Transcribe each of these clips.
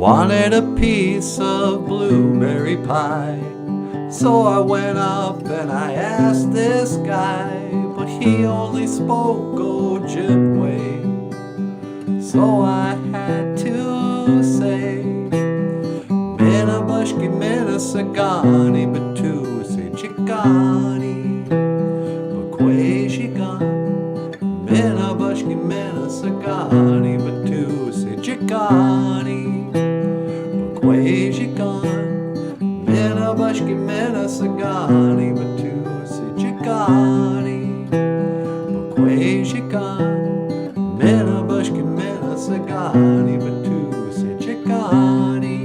wanted a piece of blueberry pie. So I went up and I asked this guy, but he only spoke Ojibwe. So I had to say, Minabushki Minasagani Batusi Chikani Bakwajigan Minabushki Minasagani Batusi Chikani Bakwajigan Minabushki Minasagani Batusi Chikani Bakwajigan Minabushki Minasagani Batusi Chikani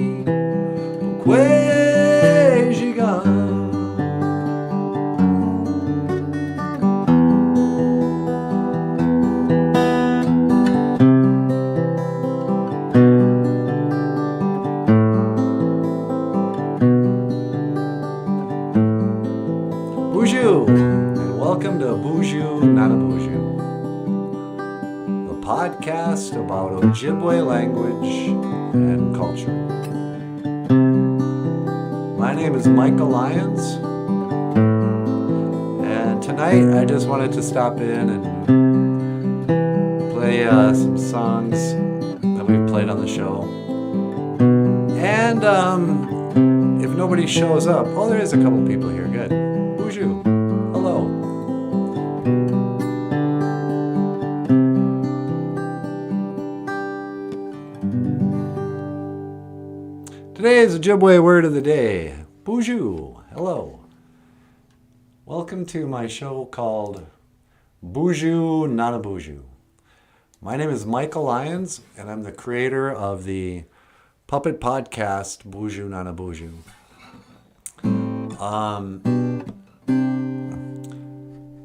Bakwajigan. Boozhoo, and welcome to Boozhoo, NANABOOZHOO, the podcast about Ojibwe language and culture. My name is Michael Lyons, and tonight I just wanted to stop in and play some songs that we've played on the show. And if nobody shows up, oh, there is a couple people here, good. Boozhoo, hello. Today's Ojibwe word of the day, Boozhoo, hello. Welcome to my show called Boozhoo, NANABOOZHOO. My name is Michael Lyons, and I'm the creator of the puppet podcast, Boozhoo, NANABOOZHOO.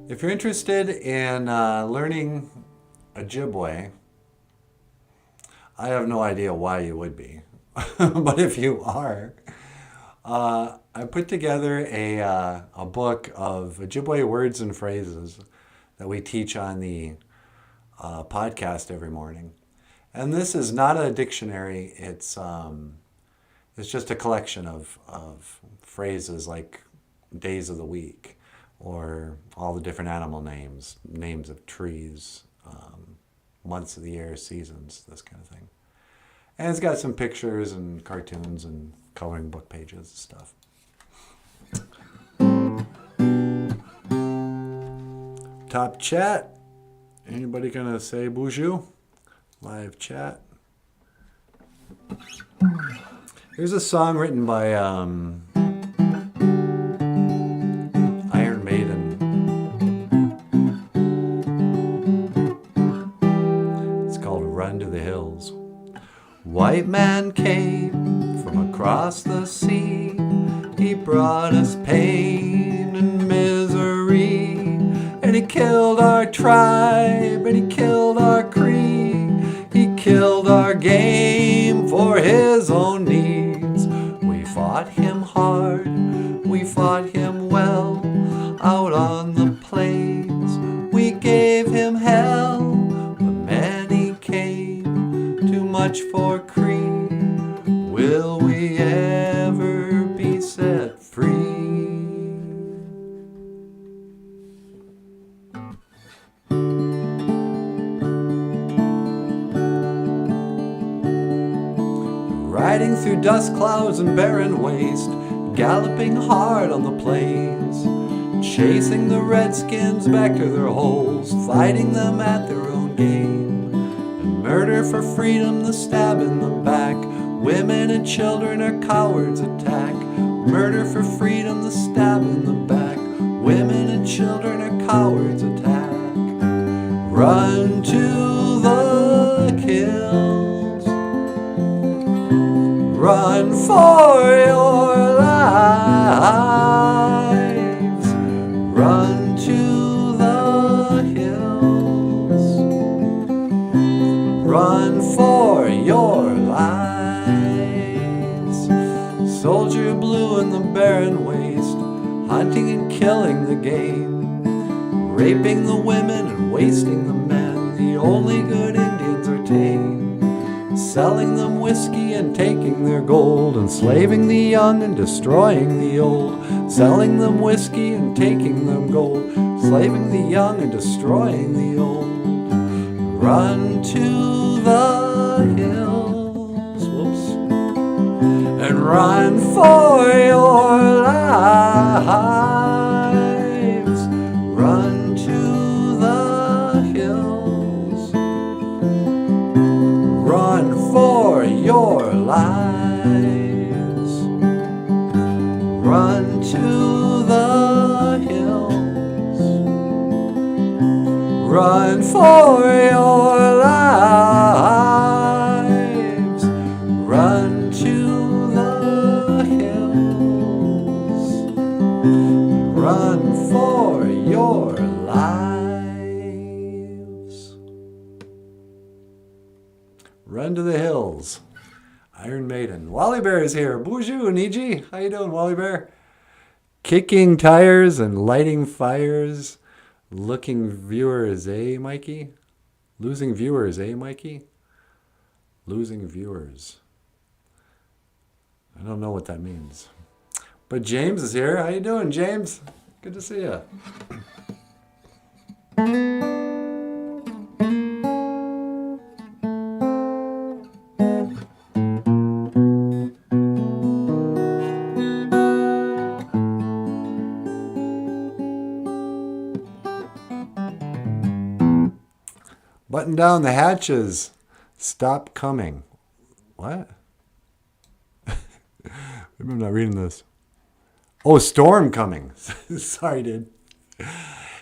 If you're interested in learning Ojibwe, I have no idea why you would be. But if you are, I put together a book of Ojibwe words and phrases that we teach on the podcast every morning. And this is not a dictionary. It's just a collection of phrases like days of the week, or all the different animal names, names of trees, months of the year, seasons, this kind of thing. And it's got some pictures and cartoons and coloring book pages and stuff. Top chat. Anybody gonna say Boozhoo? Live chat. Here's a song written by Iron Maiden. It's called Run to the Hills. White man came from across the sea. He brought us pain and misery. And he killed our tribe, and he killed our creed. He killed our game for his own needs. We fought him hard, we fought him well. Out on the plains, we gave him hell. But many came, too much for creed. Will we ever be set free? Riding through dust clouds and barren waste, galloping hard on the plains, chasing the redskins back to their holes, fighting them at their own game. And murder for freedom, the stab in the back, women and children our cowards attack. Murder for freedom, the stab in the back, women and children our cowards attack. Run to the hills, run for your lives, run to the hills, run for your lives. Soldier blue in the barren waste, hunting and killing the game, raping the women and wasting the men. The only good Indians are tame, selling them with whiskey and taking their gold, enslaving the young and destroying the old, selling them whiskey and taking them gold, enslaving the young and destroying the old. Run to the hills, whoops, and run for your lives. Run to the hills, run for your lives. Run to the hills, run for your lives. Run to the hills, run for your lives. Run to the hills. Iron Maiden. Wally Bear is here. Boozhoo, Niji. How you doing, Wally Bear? Kicking tires and lighting fires. Looking viewers, eh, Mikey? Losing viewers, eh, Mikey? Losing viewers. I don't know what that means. But James is here. How you doing, James? Good to see you. Button down the hatches. Stop coming. What? I'm not reading this. Oh, storm coming. Sorry, dude.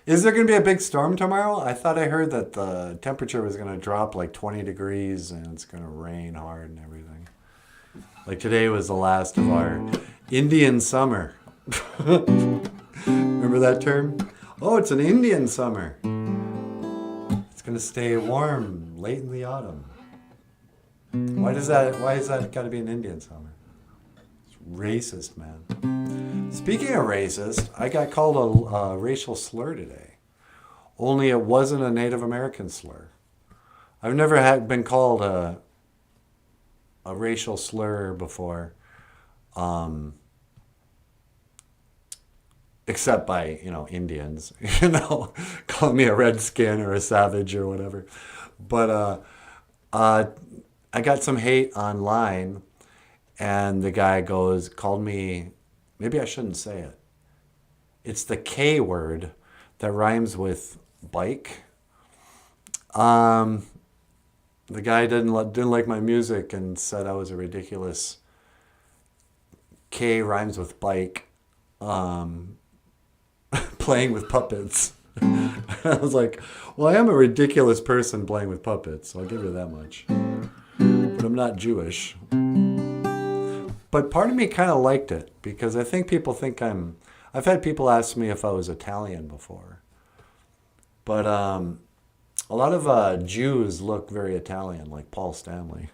Is there going to be a big storm tomorrow? I thought I heard that the temperature was going to drop like 20 degrees and it's going to rain hard and everything. Like today was the last of our Indian summer. Remember that term? Oh, it's an Indian summer. It's going to stay warm late in the autumn. Why is that got to be an Indian summer? It's racist, man. Speaking of racist, I got called a racial slur today. Only it wasn't a Native American slur. I've never been called a racial slur before. Except by, Indians, calling me a redskin or a savage or whatever. But I got some hate online, and the guy called me, maybe I shouldn't say it. It's the K word that rhymes with bike. The guy didn't like my music and said I was a ridiculous. K rhymes with bike. Playing with puppets. I was like, well, I am a ridiculous person playing with puppets, so I'll give you that much. But I'm not Jewish. But part of me kind of liked it, because I think people think I've had people ask me if I was Italian before. But a lot of Jews look very Italian, like Paul Stanley.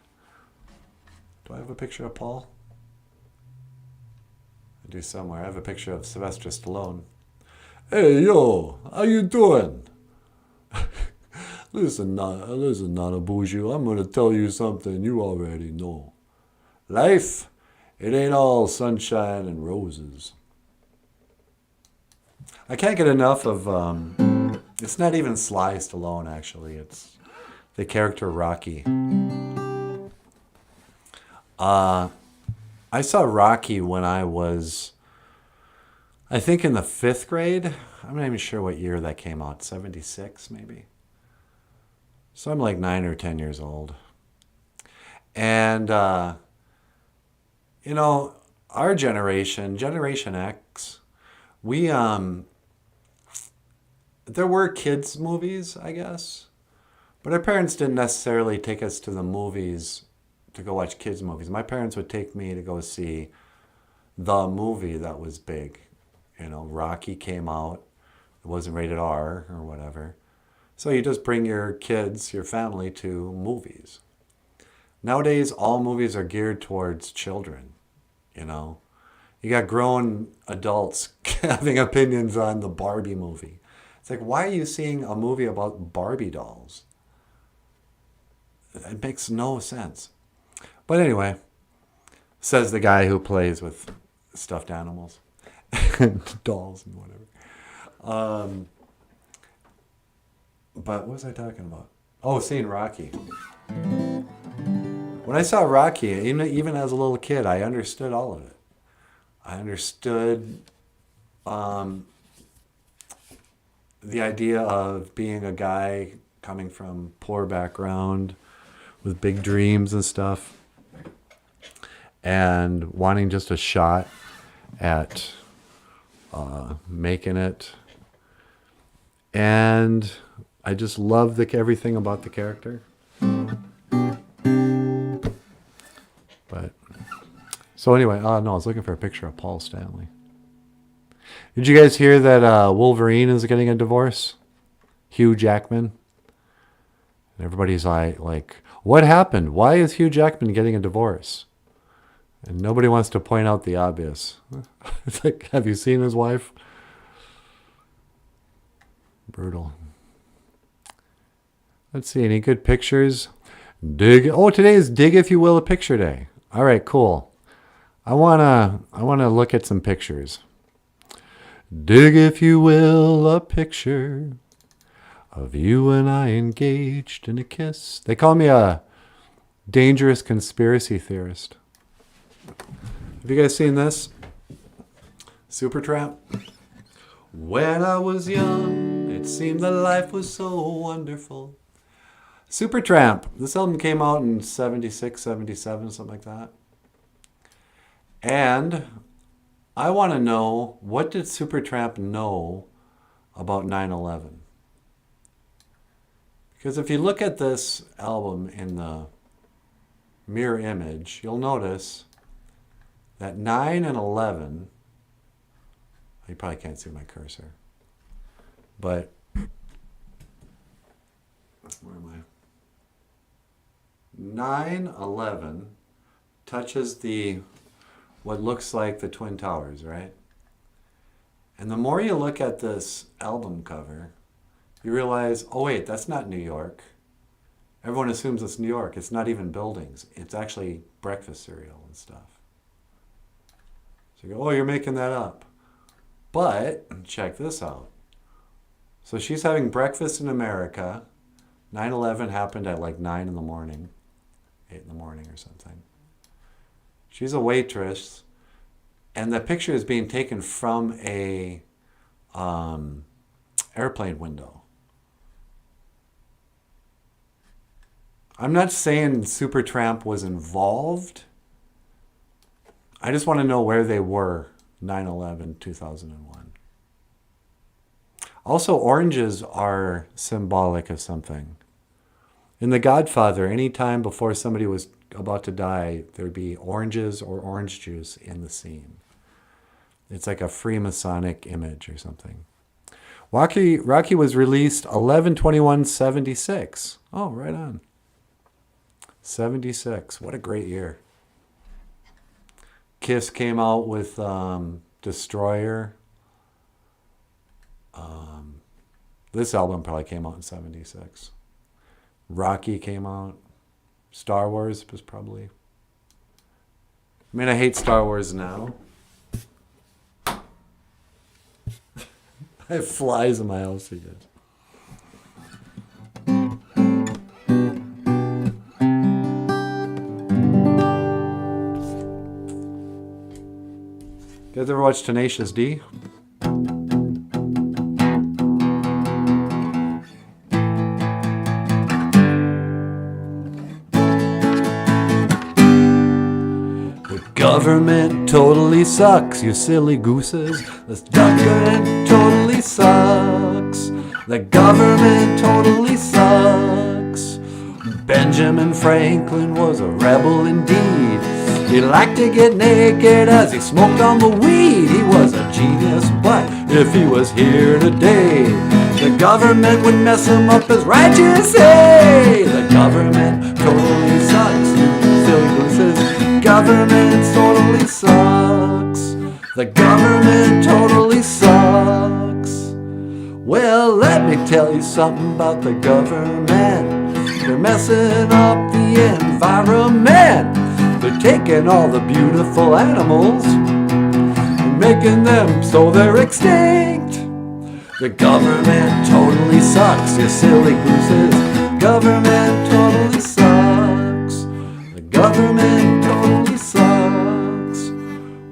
Do I have a picture of Paul? I do somewhere. I have a picture of Sylvester Stallone. Hey, yo, how you doing? Listen, NANABOOZHOO, I'm going to tell you something you already know. Life, it ain't all sunshine and roses. I can't get enough of, it's not even Sly Stallone, actually. It's the character Rocky. I saw Rocky when I was, I think in the 5th grade. I'm not even sure what year that came out. 76, maybe. So I'm like 9 or 10 years old. And, our generation, Generation X, we, there were kids' movies, I guess. But our parents didn't necessarily take us to the movies to go watch kids' movies. My parents would take me to go see the movie that was big. Rocky came out. It wasn't rated R or whatever. So you just bring your kids, your family to movies. Nowadays, all movies are geared towards children, You got grown adults having opinions on the Barbie movie. It's like, why are you seeing a movie about Barbie dolls? It makes no sense. But anyway, says the guy who plays with stuffed animals and dolls and whatever. But what was I talking about? Oh, seeing Rocky. When I saw Rocky, even as a little kid, I understood all of it. I understood the idea of being a guy coming from poor background with big dreams and stuff and wanting just a shot at making it. And I just love everything about the character. But so anyway, no, I was looking for a picture of Paul Stanley. Did you guys hear that Wolverine is getting a divorce? Hugh Jackman. And everybody's like, what happened? Why is Hugh Jackman getting a divorce? And nobody wants to point out the obvious. It's like, have you seen his wife? Brutal. Let's see, any good pictures? Today is Dig If You Will a Picture Day. All right, cool. I wanna look at some pictures. Dig if you will a picture of you and I engaged in a kiss. They call me a dangerous conspiracy theorist. Have you guys seen this? Supertramp. When I was young, it seemed that life was so wonderful. Supertramp. This album came out in 76, 77, something like that. And I want to know, what did Supertramp know about 9/11? Because if you look at this album in the mirror image, you'll notice that 9 and 11, you probably can't see my cursor, but where am I? 9/11 touches what looks like the Twin Towers, right? And the more you look at this album cover, you realize, oh wait, that's not New York. Everyone assumes it's New York. It's not even buildings. It's actually breakfast cereal and stuff. So you go, oh, you're making that up. But check this out. So she's having breakfast in America. 9/11 happened at like 9 in the morning, 8 in the morning or something. She's a waitress, and the picture is being taken from a airplane window. I'm not saying Supertramp was involved. I just want to know where they were 9/11, 2001. Also, oranges are symbolic of something. In The Godfather, any time before somebody was about to die, there'd be oranges or orange juice in the scene. It's like a Freemasonic image or something. Rocky was released 11/21/76. Oh, right on. 76. What a great year. Kiss came out with Destroyer. This album probably came out in 76. Rocky came out. Star Wars was probably... I mean, I hate Star Wars now. I have flies in my house again. You guys ever watch Tenacious D? Government totally sucks, you silly gooses. The government totally sucks. The government totally sucks. Benjamin Franklin was a rebel indeed. He liked to get naked as he smoked on the weed. He was a genius, but if he was here today, the government would mess him up as right you say. The government totally sucks, you silly gooses. Government totally sucks. The government totally sucks. Well, let me tell you something about the government. They're messing up the environment. They're taking all the beautiful animals and making them so they're extinct. The government totally sucks, you silly gooses. Government totally sucks. The government totally sucks.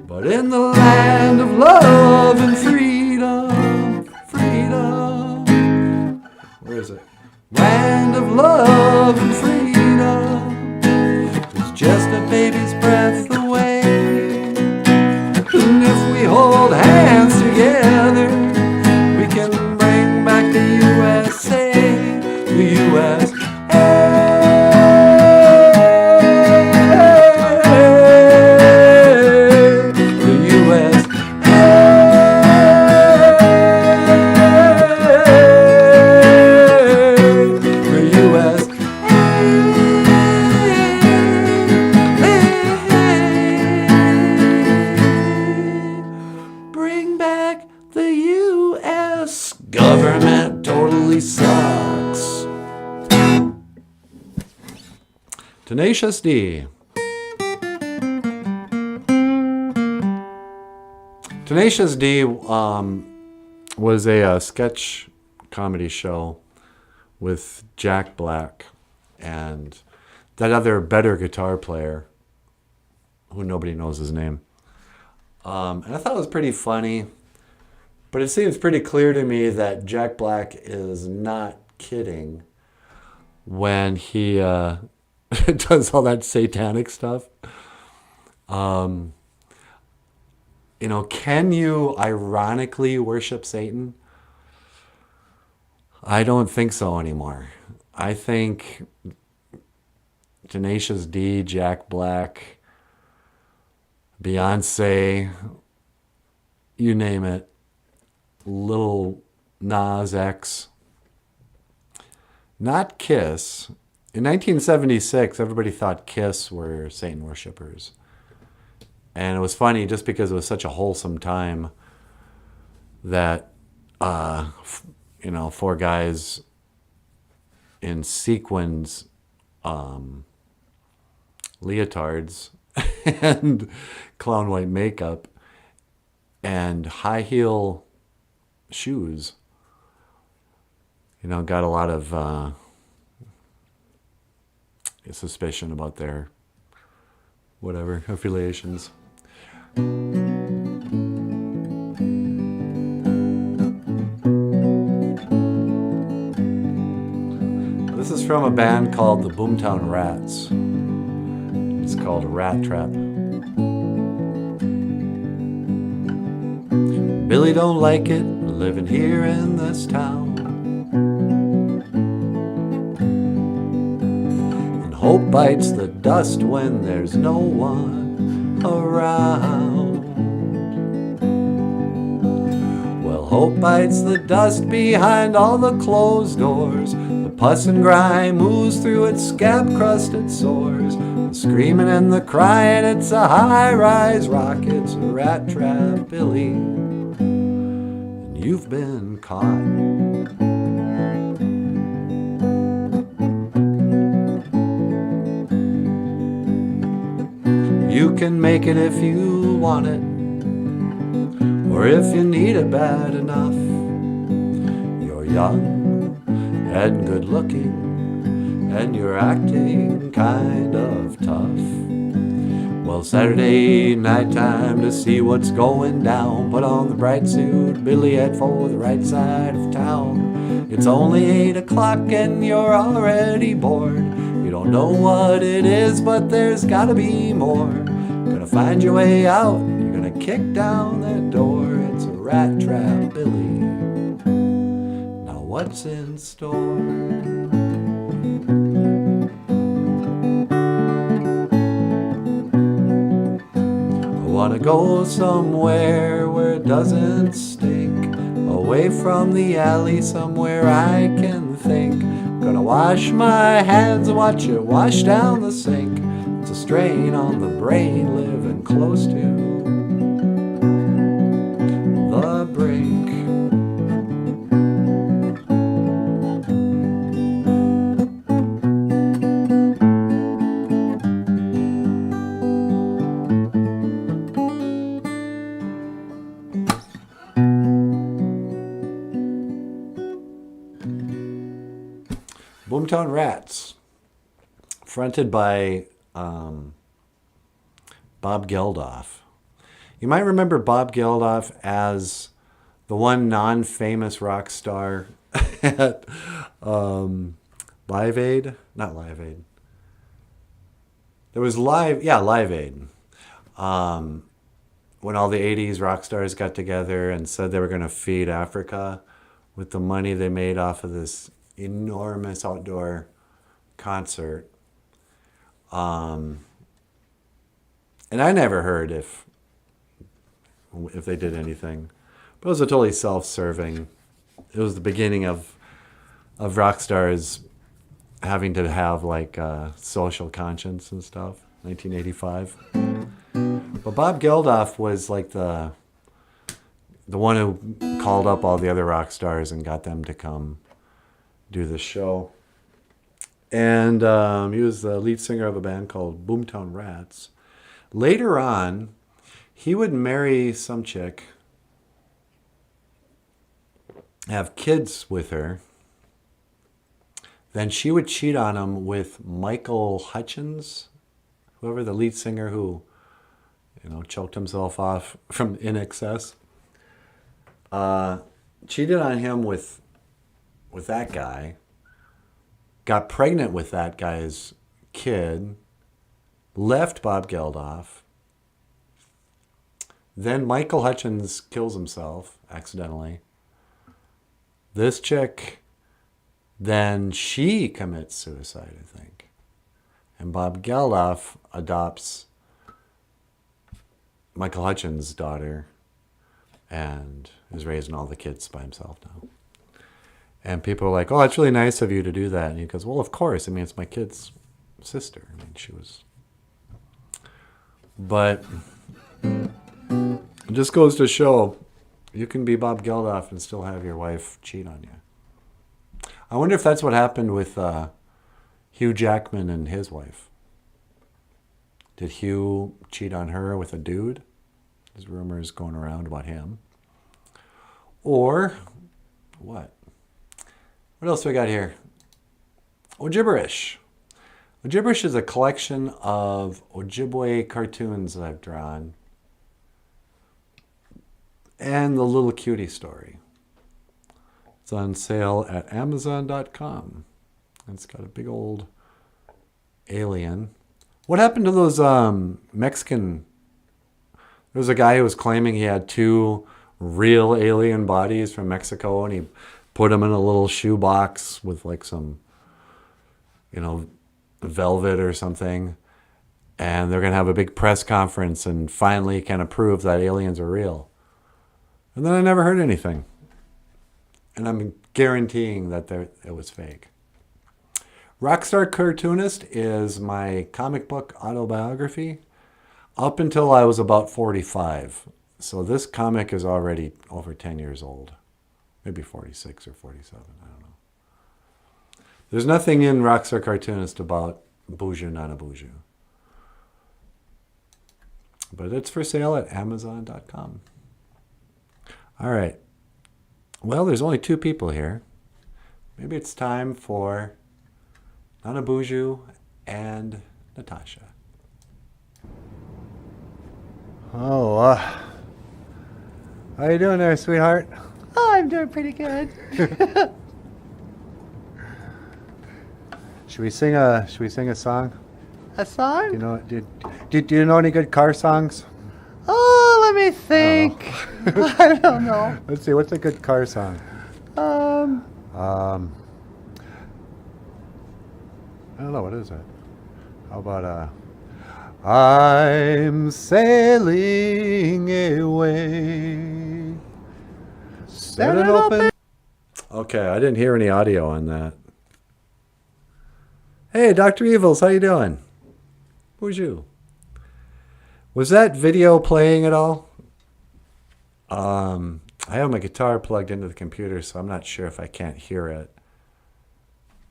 But in the land of love and freedom, freedom. Where is it? Land of love and freedom. It's just a baby's breath away. And if we hold hands together, we can bring back the USA, the USA. Bring back the U.S. Government totally sucks. Tenacious D. Tenacious D was a sketch comedy show with Jack Black and that other better guitar player who nobody knows his name. And I thought it was pretty funny, but it seems pretty clear to me that Jack Black is not kidding when he does all that satanic stuff. You know, can you ironically worship Satan? I don't think so anymore. I think Tenacious D, Jack Black, Beyonce, you name it, Lil Nas X, not Kiss. In 1976, everybody thought Kiss were Satan worshipers. And it was funny just because it was such a wholesome time that, you know, four guys in sequins leotards and clown white makeup and high heel shoes, you know, got a lot of suspicion about their whatever affiliations. This is from a band called the Boomtown Rats. It's called Rat Trap. Billy don't like it living here in this town, and hope bites the dust when there's no one around. Well, hope bites the dust behind all the closed doors. The pus and grime moves through its scab-crusted sores. The screaming and the crying, it's a high-rise rock. It's a rat trap, Billy, and you've been caught. You can make it if you want it, or if you need it bad enough. You're young and good looking, and you're acting kind of tough. Well, Saturday night time to see what's going down. Put on the bright suit, Billy, head for the right side of town. It's only 8 o'clock and you're already bored. You don't know what it is, but there's gotta be more. Gonna find your way out, you're gonna kick down that door. It's a rat trap, Billy. Now what's in store? I wanna go somewhere where it doesn't stink, away from the alley, somewhere I can think. Gonna wash my hands and watch it wash down the sink. It's a strain on the brain living close to the brink. Boomtown Rats, fronted by Bob Geldof. You might remember Bob Geldof as the one non-famous rock star at Live Aid. Not Live Aid. There was Live Aid. When all the 80s rock stars got together and said they were going to feed Africa with the money they made off of this enormous outdoor concert. And I never heard if they did anything. But it was a totally self-serving. It was the beginning of rock stars having to have like social conscience and stuff. 1985. But Bob Geldof was like the one who called up all the other rock stars and got them to come do the show. And he was the lead singer of a band called Boomtown Rats. Later on, he would marry some chick, have kids with her. Then she would cheat on him with Michael Hutchins, whoever the lead singer who, choked himself off from In Excess. Cheated on him with that guy. Got pregnant with that guy's kid. Left Bob Geldof. Then Michael Hutchins kills himself accidentally. This chick, then she commits suicide, I think. And Bob Geldof adopts Michael Hutchins' daughter and is raising all the kids by himself now. And people are like, oh, it's really nice of you to do that. And he goes, well, of course. I mean, it's my kid's sister. I mean, she was... But it just goes to show you can be Bob Geldof and still have your wife cheat on you. I wonder if that's what happened with Hugh Jackman and his wife. Did Hugh cheat on her with a dude? There's rumors going around about him. Or what? What else do we got here? Ojibberish. Ojibberish is a collection of Ojibwe cartoons that I've drawn. And the Little Cutie Story. It's on sale at Amazon.com. It's got a big old alien. What happened to those Mexican... There was a guy who was claiming he had 2 real alien bodies from Mexico, and he put them in a little shoebox with like some, velvet or something. And they're going to have a big press conference and finally kind of prove that aliens are real. And then I never heard anything. And I'm guaranteeing that it was fake. Rockstar Cartoonist is my comic book autobiography up until I was about 45. So this comic is already over 10 years old. Maybe 46 or 47, I don't know. There's nothing in Rockstar Cartoonist about Boozhoo, NANABOOZHOO. But it's for sale at Amazon.com. All right. Well, there's only 2 people here. Maybe it's time for NANABOOZHOO and Natasha. Oh, how you doing there, sweetheart? Oh, I'm doing pretty good. Should we sing a song? A song? Do you know any good car songs? Oh, let me think. I don't know. Let's see, what's a good car song? I don't know, what is it? How about I'm sailing away. Set it open. Okay, I didn't hear any audio on that. Hey, Dr. Evils, how you doing? Boozhoo. Was that video playing at all? I have my guitar plugged into the computer, so I'm not sure if I can't hear it.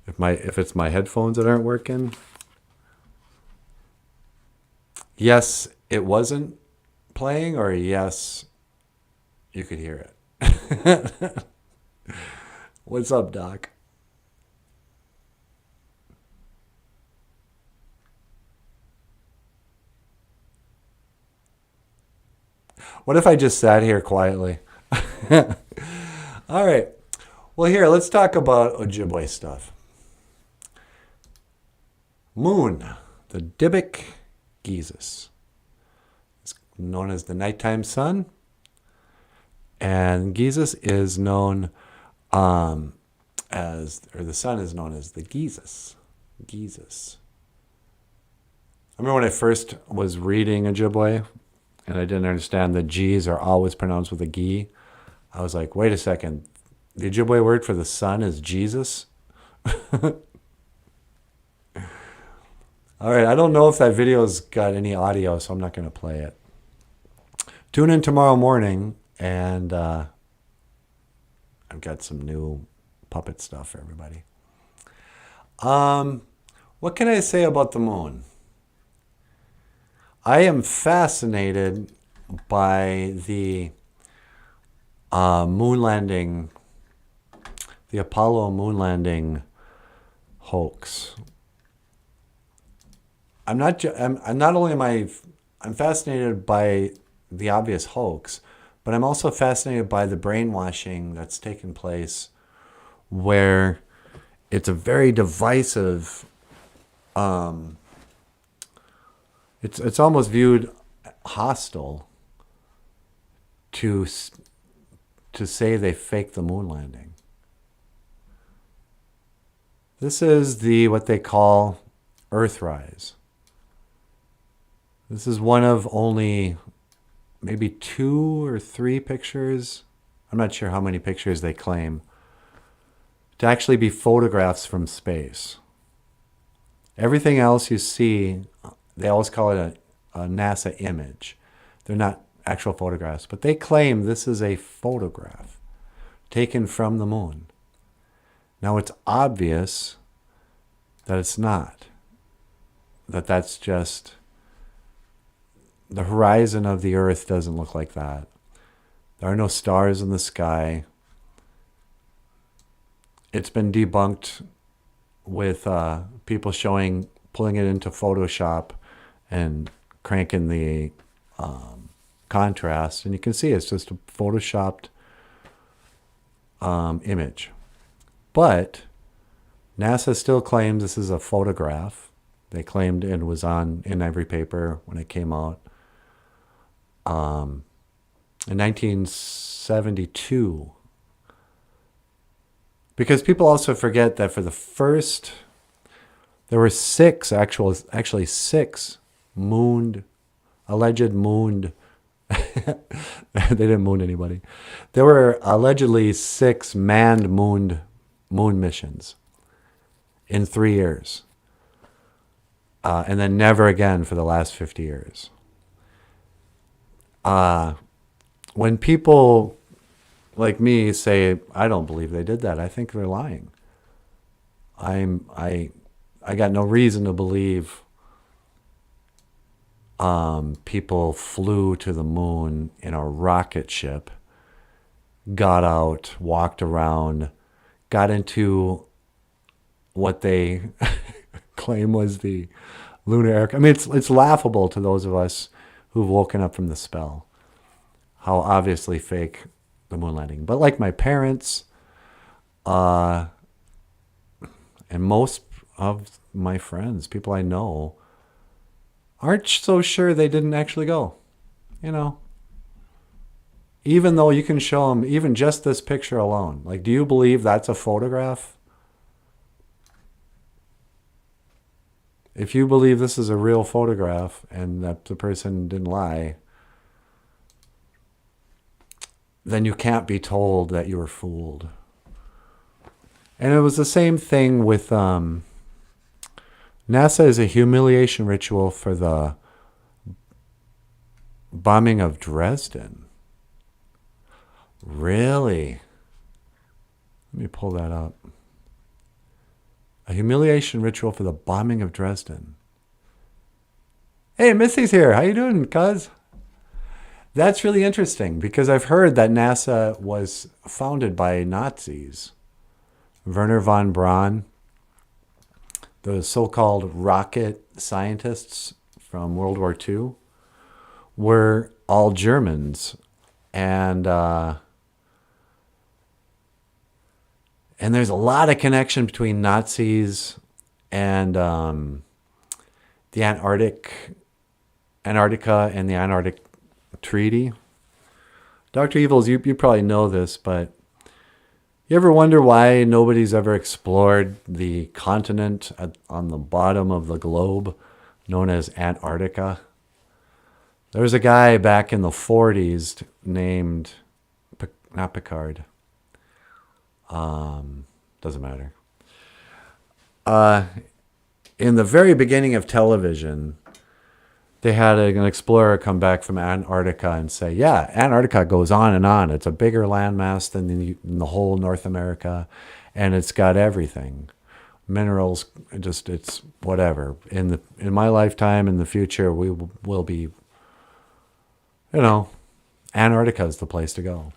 If it's my headphones that aren't working. Yes, it wasn't playing, or yes, you could hear it. What's up, Doc? What if I just sat here quietly? All right. Well, here, let's talk about Ojibwe stuff. Moon, the Dybbuk Geesis. It's known as the nighttime sun. And Geesis is known the sun is known as the Geesis. Geesis. I remember when I first was reading Ojibwe, and I didn't understand the G's are always pronounced with a G. I was like, wait a second. The Ojibwe word for the sun is Jesus? All right, I don't know if that video's got any audio, so I'm not going to play it. Tune in tomorrow morning, and I've got some new puppet stuff for everybody. What can I say about the moon? I am fascinated by the moon landing, the Apollo moon landing hoax. I'm fascinated by the obvious hoax, but I'm also fascinated by the brainwashing that's taken place, where it's a very divisive. It's almost viewed hostile to say they faked the moon landing. This is what they call Earthrise. This is one of only maybe 2 or 3 pictures. I'm not sure how many pictures they claim to actually be photographs from space. Everything else you see, they always call it a NASA image. They're not actual photographs, but they claim this is a photograph taken from the moon. Now it's obvious that it's not. That's just the horizon of the Earth doesn't look like that. There are no stars in the sky. It's been debunked with people pulling it into Photoshop and cranking the contrast, and you can see it's just a photoshopped image. But NASA still claims this is a photograph. They claimed it was in every paper when it came out. In 1972. Because people also forget that there were 6 alleged mooned, they didn't moon anybody. There were allegedly 6 manned moon missions in 3 years. And then never again for the last 50 years. When people like me say, I don't believe they did that, I think they're lying. I got no reason to believe people flew to the moon in a rocket ship, got out, walked around, got into what they claim was the lunar air. I mean, it's laughable to those of us who've woken up from the spell, how obviously fake the moon landing. But like my parents, and most of my friends, people I know, aren't so sure they didn't actually go. Even though you can show them even just this picture alone. Like, do you believe that's a photograph? If you believe this is a real photograph and that the person didn't lie, then you can't be told that you were fooled. And it was the same thing with NASA is a humiliation ritual for the bombing of Dresden. Really? Let me pull that up. A humiliation ritual for the bombing of Dresden. Hey, Missy's here. How you doing, cuz? That's really interesting because I've heard that NASA was founded by Nazis. Werner von Braun, the so-called rocket scientists from World War II, were all Germans. And there's a lot of connection between Nazis and the Antarctica and the Antarctic Treaty. Dr. Evils, you probably know this, but you ever wonder why nobody's ever explored the continent on the bottom of the globe known as Antarctica? There was a guy back in the 40s named, not Picard, doesn't matter. In the very beginning of television, they had an explorer come back from Antarctica and say, yeah, Antarctica goes on and on. It's a bigger landmass than the whole North America, and it's got everything. Minerals, just, it's whatever. In my lifetime, in the future, we will be, Antarctica is the place to go.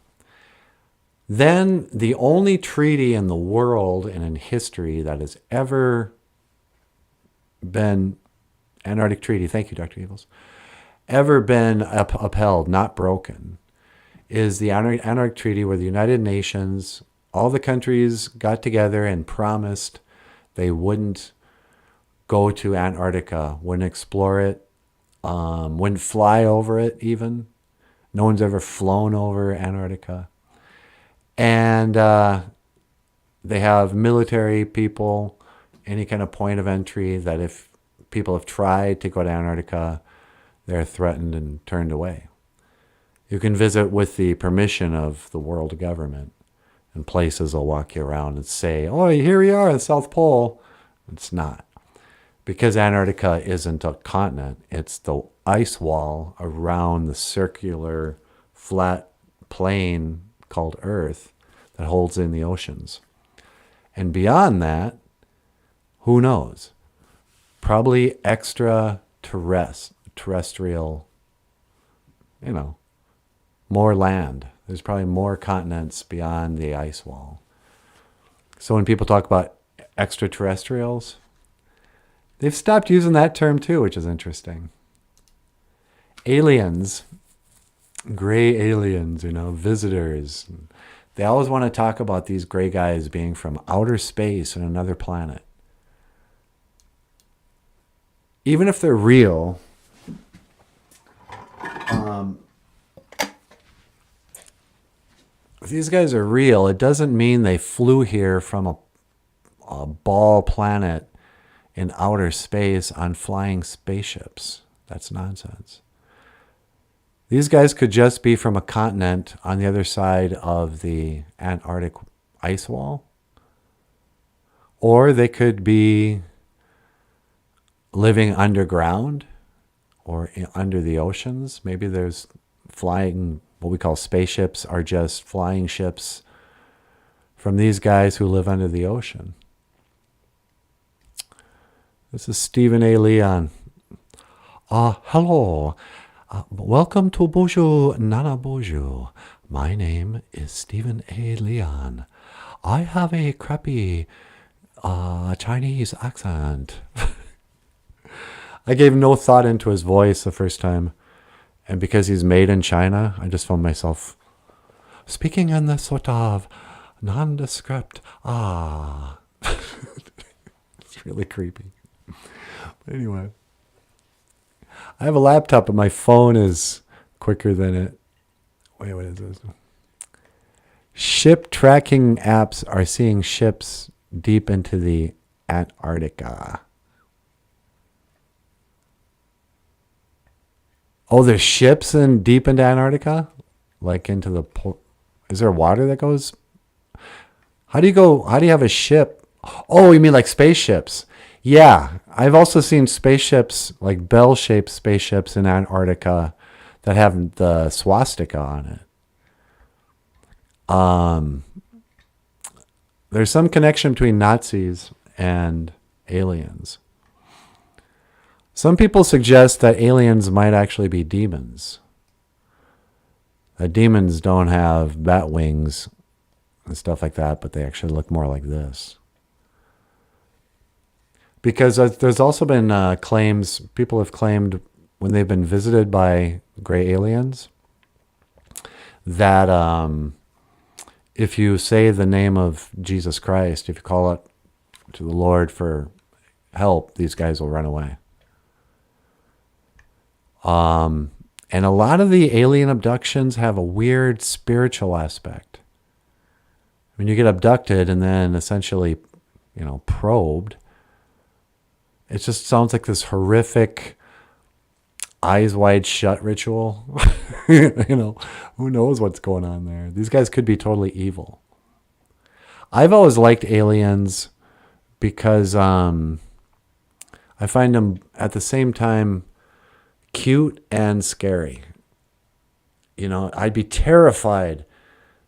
Then the only treaty in the world and in history that has ever been, Antarctic Treaty, thank you, Dr. Evils, ever been upheld, not broken, is the Antarctic Treaty, where the United Nations, all the countries got together and promised they wouldn't go to Antarctica, wouldn't explore it, wouldn't fly over it even. No one's ever flown over Antarctica. And they have military people, any kind of point of entry, that if people have tried to go to Antarctica, they're threatened and turned away. You can visit with the permission of the world government, and places will walk you around and say, oh, here we are, the South Pole. It's not. Because Antarctica isn't a continent, it's the ice wall around the circular flat plane called Earth that holds in the oceans. And beyond that, who knows? Probably extraterrestrial, more land. There's probably more continents beyond the ice wall. So when people talk about extraterrestrials, they've stopped using that term too, which is interesting. Aliens, gray aliens, visitors. They always want to talk about these gray guys being from outer space and another planet. Even if they're real, if these guys are real, it doesn't mean they flew here from a ball planet in outer space on flying spaceships. That's nonsense. These guys could just be from a continent on the other side of the Antarctic ice wall. Or they could be living underground or under the oceans. Maybe there's flying, what we call spaceships, are just flying ships from these guys who live under the ocean. This is Stephen A. Leon. Hello. Welcome to Boozhoo, NANABOOZHOO. My name is Stephen A. Leon. I have a crappy Chinese accent. I gave no thought into his voice the first time. And because he's made in China, I just found myself speaking in this sort of nondescript, It's really creepy. But anyway. I have a laptop, but my phone is quicker than it. Wait, what is this? Ship tracking apps are seeing ships deep into the Antarctica. Oh, there's ships deep into Antarctica? Like into the port? Is there water that goes? How do you have a ship? Oh, you mean like spaceships? Yeah, I've also seen spaceships, like bell-shaped spaceships in Antarctica that have the swastika on it. There's some connection between Nazis and aliens. Some people suggest that aliens might actually be demons. That demons don't have bat wings and stuff like that, but they actually look more like this. Because there's also been claims, people have claimed when they've been visited by gray aliens, that if you say the name of Jesus Christ, if you call it to the Lord for help, these guys will run away. And a lot of the alien abductions have a weird spiritual aspect. When you get abducted and then essentially, probed, it just sounds like this horrific eyes wide shut ritual. Who knows what's going on there? These guys could be totally evil. I've always liked aliens because I find them at the same time cute and scary. I'd be terrified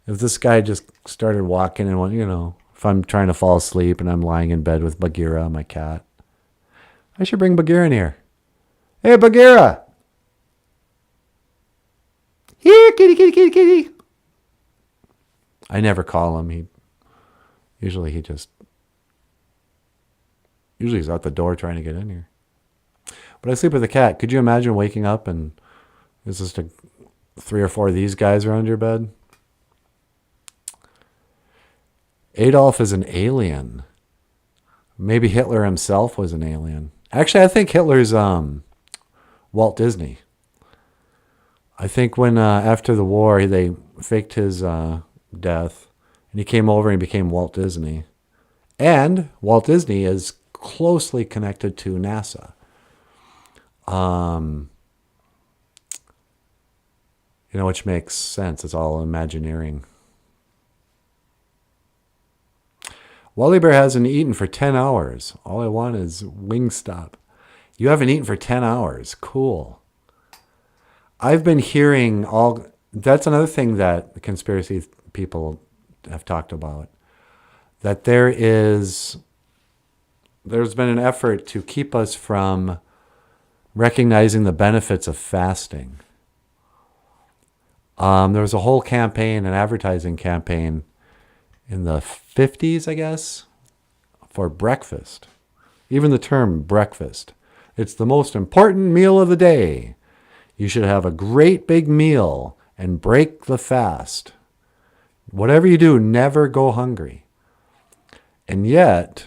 if this guy just started walking and went, if I'm trying to fall asleep and I'm lying in bed with Bagheera, my cat. I should bring Bagheera in here. Hey, Bagheera! Here, kitty, kitty, kitty, kitty. I never call him. Usually he's out the door trying to get in here. But I sleep with a cat. Could you imagine waking up and there's just 3 or 4 of these guys around your bed? Adolf is an alien. Maybe Hitler himself was an alien. Actually, I think Hitler's Walt Disney. I think when after the war they faked his death and he came over and he became Walt Disney. And Walt Disney is closely connected to NASA. Which makes sense. It's all Imagineering. Wally Bear hasn't eaten for 10 hours. All I want is Wingstop. You haven't eaten for 10 hours. Cool. I've been hearing that's another thing that the conspiracy people have talked about. That there's been an effort to keep us from recognizing the benefits of fasting. There was a whole campaign, an advertising campaign in the 50s, I guess, for breakfast. Even the term breakfast. It's the most important meal of the day. You should have a great big meal and break the fast. Whatever you do, never go hungry. And yet,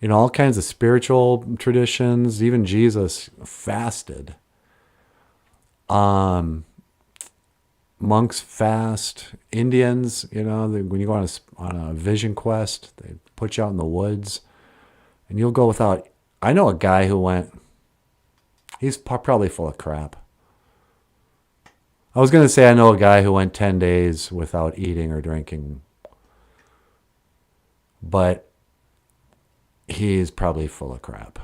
all kinds of spiritual traditions, even Jesus fasted. Monks fast. Indians, when you go on a vision quest, they put you out in the woods, and you'll go without. I know a guy who went. He's probably full of crap. I was going to say I know a guy who went 10 days without eating or drinking, but he's probably full of crap.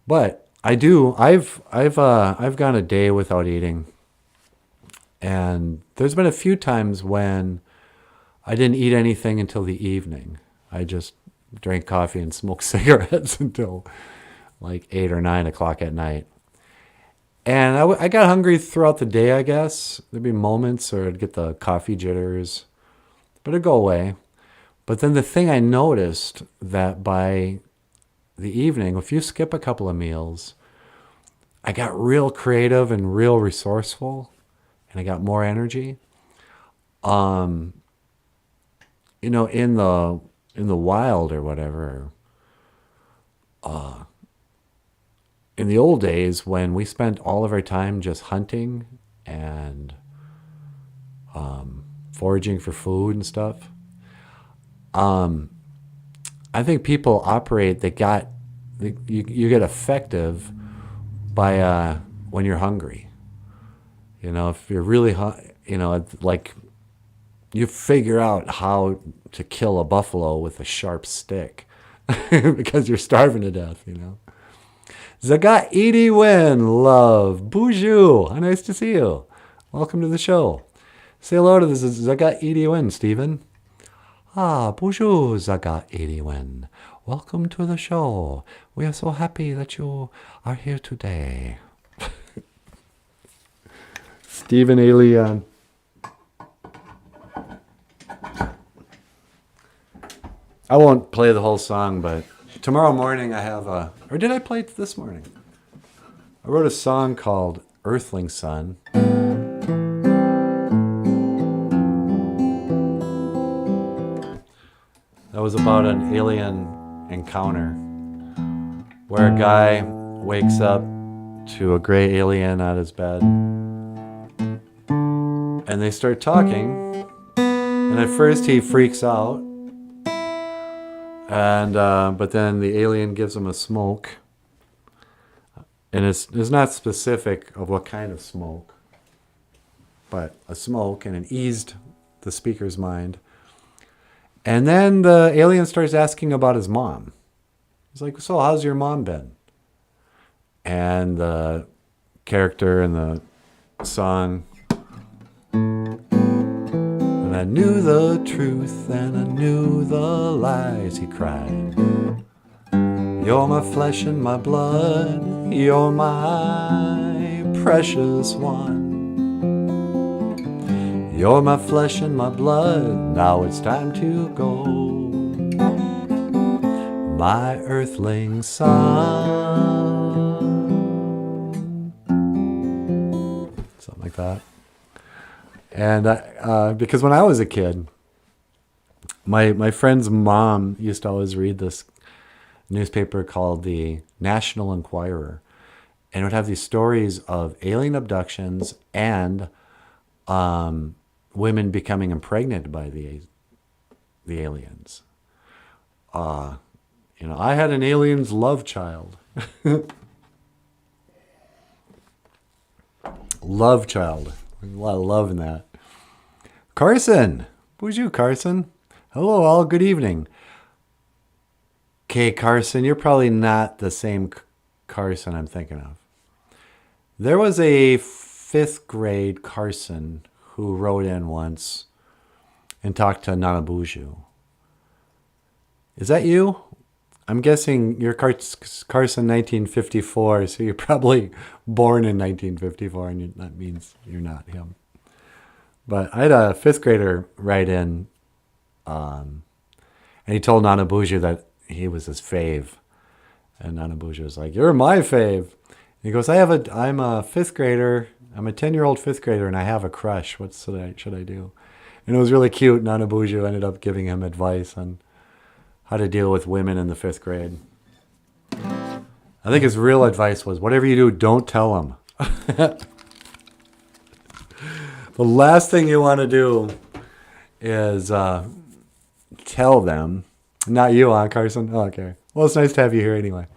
But I do. I've gone a day without eating. And there's been a few times when I didn't eat anything until the evening. I just drank coffee and smoked cigarettes until like 8 or 9 o'clock at night. And I got hungry throughout the day, I guess. There'd be moments or I'd get the coffee jitters, but it'd go away. But then the thing I noticed that by the evening, if you skip a couple of meals, I got real creative and real resourceful. And I got more energy. In the wild or whatever. In the old days when we spent all of our time just hunting and foraging for food and stuff. I think people operate. You get effective by when you're hungry. If you're really, like you figure out how to kill a buffalo with a sharp stick because you're starving to death, Zagat Edie Win, love. Boozhoo, how nice to see you. Welcome to the show. Say hello to this Zagat Edie Win, Stephen. Boozhoo, Zagat Edie Win. Welcome to the show. We are so happy that you are here today. Stephen Alien. I won't play the whole song, but tomorrow morning I have or did I play it this morning? I wrote a song called Earthling Sun. That was about an alien encounter where a guy wakes up to a gray alien at his bed and they start talking, and at first he freaks out, and but then the alien gives him a smoke, and it's not specific of what kind of smoke, but a smoke, and it eased the speaker's mind. And then the alien starts asking about his mom. He's like, so how's your mom been? And the character in the song, and I knew the truth and I knew the lies, he cried. You're my flesh and my blood, you're my precious one. You're my flesh and my blood, now it's time to go. My earthling son. Something like that. And because when I was a kid, my friend's mom used to always read this newspaper called the National Enquirer. And it would have these stories of alien abductions and women becoming impregnated by the aliens. I had an alien's love child. Love child. A lot of love in that. Carson. Boozhoo, Carson. Hello, all. Good evening. Okay, Carson, you're probably not the same Carson I'm thinking of. There was a 5th grade Carson who wrote in once and talked to NANABOOZHOO. Is that you? I'm guessing you're Carson 1954, so you're probably born in 1954, and that means you're not him. But I had a 5th grader write in, and he told NANABOOZHOO that he was his fave. And NANABOOZHOO was like, you're my fave. And he goes, I'm a 5th grader. I'm a 10-year-old 5th grader, and I have a crush. What should I do? And it was really cute. NANABOOZHOO ended up giving him advice on how to deal with women in the 5th grade. I think his real advice was, whatever you do, don't tell them. The last thing you want to do is tell them. Not you, huh, Carson? Oh, okay. Well, it's nice to have you here anyway.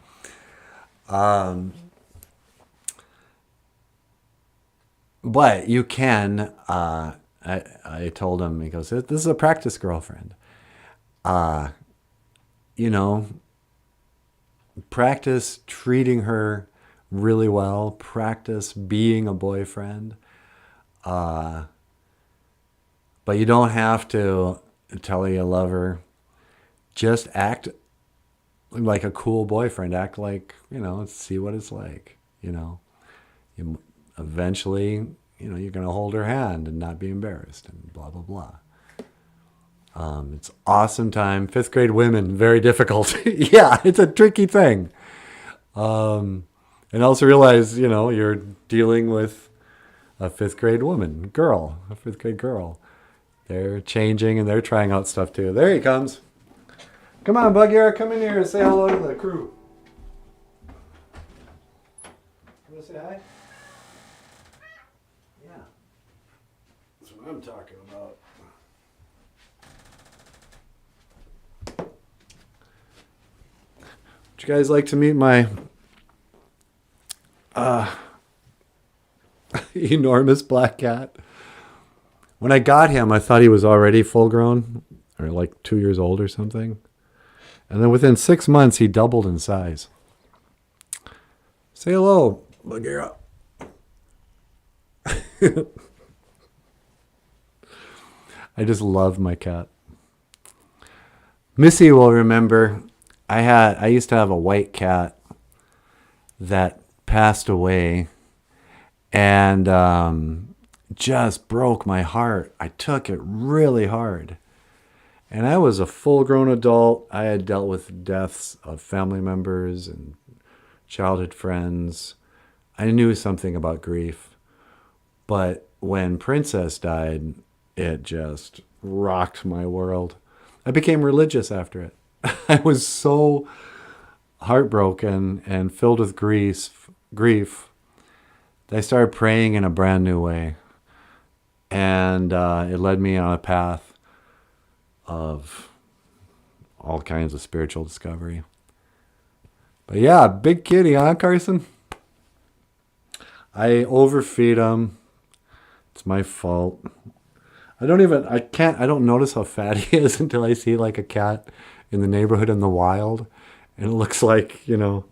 But you can, I told him, he goes, this is a practice girlfriend. Practice treating her really well. Practice being a boyfriend. But you don't have to tell her you love her. Just act like a cool boyfriend. Act like, see what it's like, You eventually, you're going to hold her hand and not be embarrassed and blah, blah, blah. It's awesome time. 5th grade women, very difficult. Yeah, it's a tricky thing. And also realize, you're dealing with a 5th grade woman, girl, a 5th grade girl. They're changing and they're trying out stuff too. There he comes. Come on, Buggyar, come in here and say hello to the crew. You want to say hi? Yeah. That's what I'm talking about. Would you guys like to meet my enormous black cat? When I got him, I thought he was already full grown, or like 2 years old or something. And then within 6 months, he doubled in size. Say hello, Bagheera. I just love my cat. Missy will remember, I used to have a white cat that passed away, and just broke my heart. I took it really hard. And I was a full-grown adult. I had dealt with deaths of family members and childhood friends. I knew something about grief. But when Princess died, it just rocked my world. I became religious after it. I was so heartbroken and filled with grief that I started praying in a brand new way. And it led me on a path of all kinds of spiritual discovery. But yeah, big kitty, huh, Carson? I overfeed him. It's my fault. I don't notice how fat he is until I see like a cat in the neighborhood in the wild. And it looks like, you know,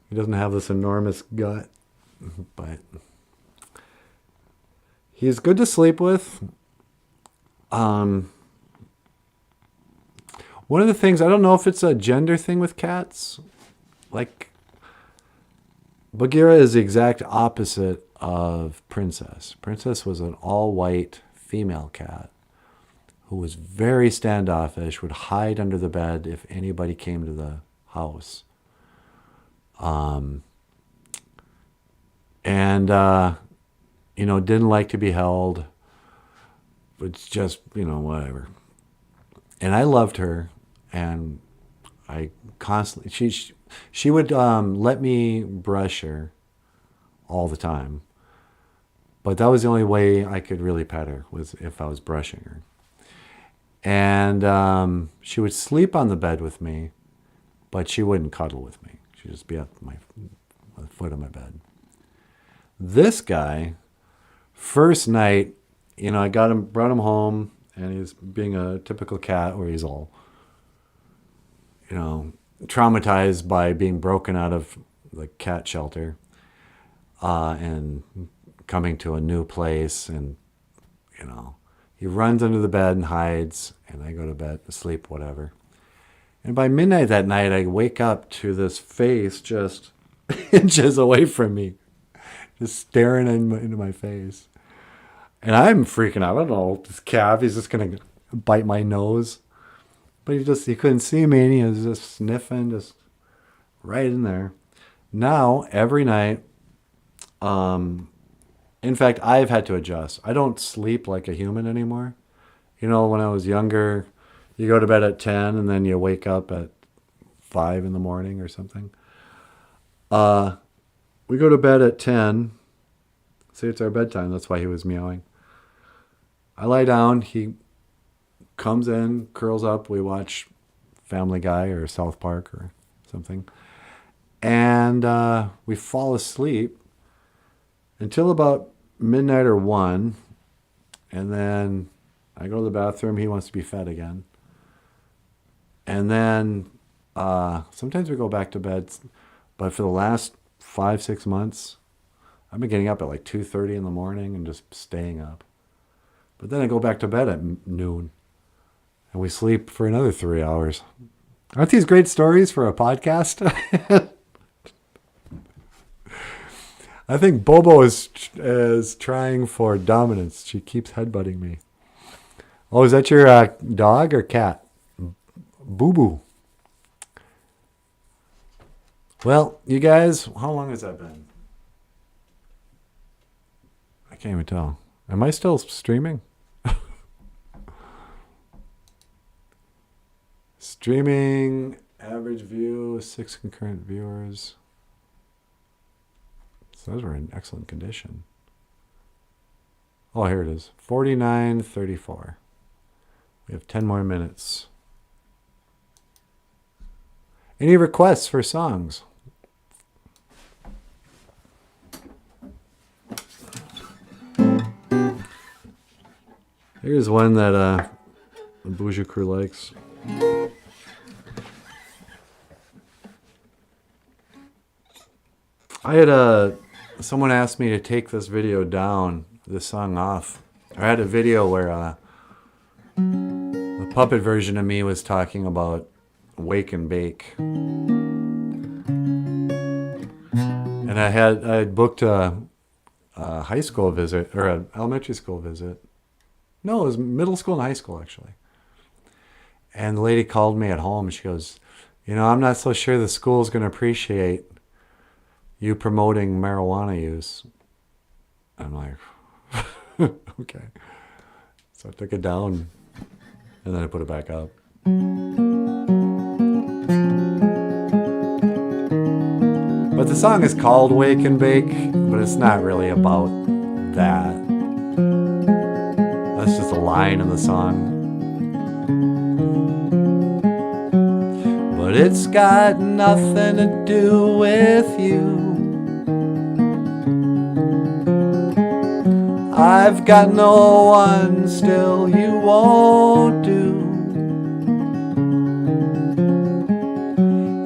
he doesn't have this enormous gut. But he's good to sleep with. One of the things, I don't know if it's a gender thing with cats. Like, Bagheera is the exact opposite of Princess. Princess was an all-white female cat who was very standoffish, would hide under the bed if anybody came to the house. You know, didn't like to be held. It's just, you know, whatever. And I loved her, and I constantly, she would let me brush her all the time. But that was the only way I could really pet her, was if I was brushing her. And she would sleep on the bed with me, but she wouldn't cuddle with me. She'd just be at the foot of my bed. This guy, first night, you know, brought him home, and he's being a typical cat where he's all, you know, traumatized by being broken out of the cat shelter and coming to a new place. And, you know, he runs under the bed and hides, and I go to bed, to sleep, whatever. And by midnight that night, I wake up to this face just inches away from me, just staring into my face. And I'm freaking out. I don't know, this calf, he's just going to bite my nose. But he couldn't see me, and he was just sniffing, just right in there. Now, every night, in fact, I've had to adjust. I don't sleep like a human anymore. You know, when I was younger, you go to bed at 10, and then you wake up at 5 in the morning or something. We go to bed at 10. See, it's our bedtime. That's why he was meowing. I lie down. He comes in, curls up. We watch Family Guy or South Park or something. And we fall asleep until about midnight or 1. And then I go to the bathroom. He wants to be fed again. And then sometimes we go back to bed. But for the last 5-6 months, I've been getting up at like 2:30 in the morning and just staying up. But then I go back to bed at noon. And we sleep for another 3 hours. Aren't these great stories for a podcast? I think Bobo is trying for dominance. She keeps headbutting me. Oh, is that your dog or cat? Boo-boo. Well, you guys, how long has that been? I can't even tell. Am I still streaming? Streaming, average view, 6 concurrent viewers. So those were in excellent condition. Oh, here it is. 49:34. We have 10 more minutes. Any requests for songs? Here's one that the Boozhoo crew likes. I had someone asked me to take this video down, this song off. I had a video where the puppet version of me was talking about wake and bake. And I had booked a high school visit, or an elementary school visit. No, it was middle school and high school, actually. And the lady called me at home. She goes, you know, I'm not so sure the school's going to appreciate you promoting marijuana use. I'm like, okay. So I took it down and then I put it back up. But the song is called Wake and Bake, but it's not really about that. That's just a line in the song. But it's got nothing to do with you. I've got no one, still you won't do.